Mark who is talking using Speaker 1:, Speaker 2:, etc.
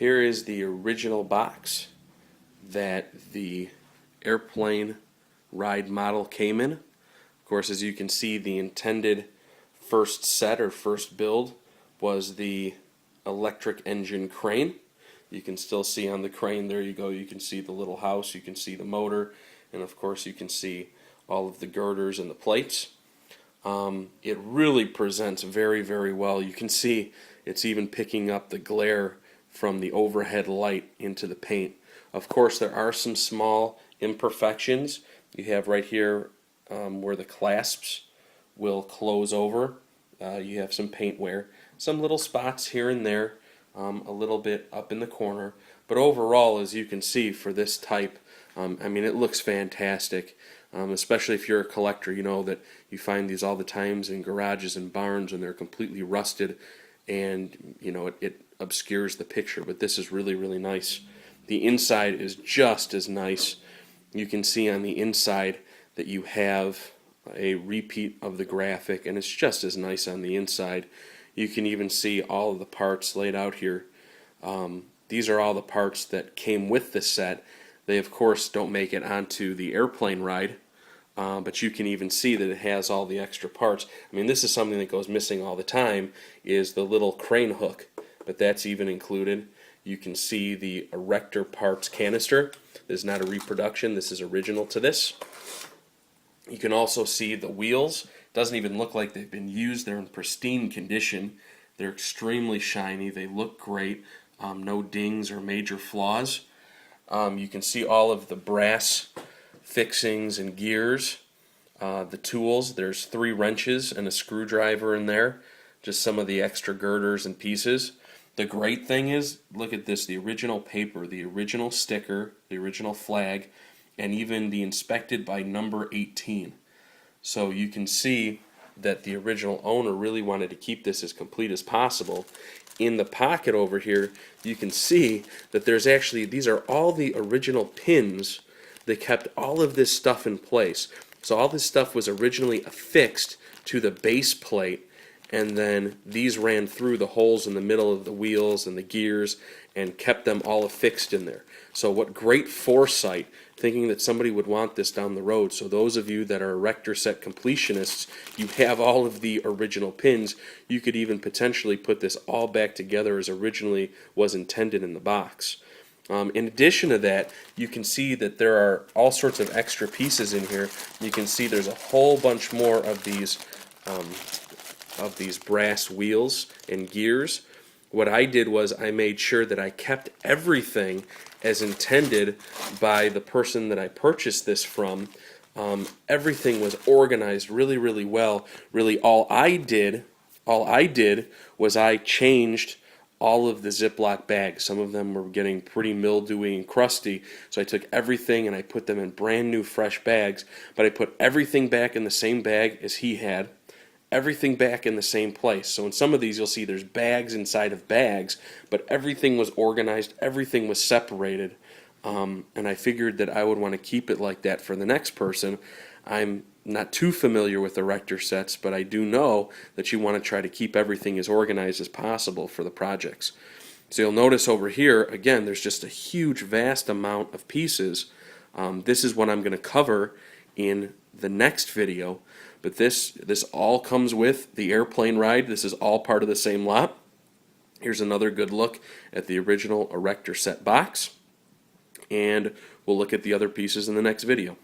Speaker 1: Here is the original box that the airplane ride model came in. Of course, as you can see, the intended first set or first build was the electric engine crane. You can still see on the crane, there you go, you can see the little house, you can see the motor, and of course you can see all of the girders and the plates. It really presents very, very well. You can see it's even picking up the glare from the overhead light into the paint. Of course, there are some small imperfections. You have right here where the clasps will close over. You have some paint wear, some little spots here and there, a little bit up in the corner. But overall, as you can see, for this type, I mean, it looks fantastic. Especially if you're a collector, you know that you find these all the times in garages and barns and they're completely rusted, and you know it obscures the picture. But this is really, really nice. The inside is just as nice. You can see on the inside that you have a repeat of the graphic, and it's just as nice on the inside. You can even see all of the parts laid out here. These are all the parts that came with the set. They of course don't make it onto the airplane ride, but you can even see that it has all the extra parts. I mean, this is something that goes missing all the time, is the little crane hook, but that's even included. You can see the erector parts canister. This is not a reproduction, this is original to this. You can also see the wheels. It doesn't even look like they've been used. They're in pristine condition. They're extremely shiny. They look great. No dings or major flaws. You can see all of the brass fixings and gears. The tools, there's 3 wrenches and a screwdriver in there. Just some of the extra girders and pieces. The great thing is, look at this, the original paper, the original sticker, the original flag, and even the inspected by number 18. So you can see that the original owner really wanted to keep this as complete as possible. In the pocket over here, you can see that there's actually, these are all the original pins that kept all of this stuff in place. So all this stuff was originally affixed to the base plate, and then these ran through the holes in the middle of the wheels and the gears and kept them all affixed in there. So what great foresight, thinking that somebody would want this down the road. So those of you that are erector set completionists, you have all of the original pins. You could even potentially put this all back together as originally was intended in the box. In addition to that, you can see that there are all sorts of extra pieces in here. You can see there's a whole bunch more of these brass wheels and gears. What I did was I made sure that I kept everything as intended by the person that I purchased this from. Everything was organized really, really well. Really, all I did was I changed all of the Ziploc bags. Some of them were getting pretty mildewy and crusty, so I took everything and I put them in brand new fresh bags, but I put everything back in the same bag as he had, everything back in the same place. So in some of these you'll see there's bags inside of bags, but everything was organized, everything was separated, and I figured that I would want to keep it like that for the next person. I'm not too familiar with erector sets, but I do know that you want to try to keep everything as organized as possible for the projects. So you'll notice over here, again, there's just a huge, vast amount of pieces. This is what I'm going to cover in the next video, but this all comes with the airplane ride. This is all part of the same lot. Here's another good look at the original erector set box, and we'll look at the other pieces in the next video.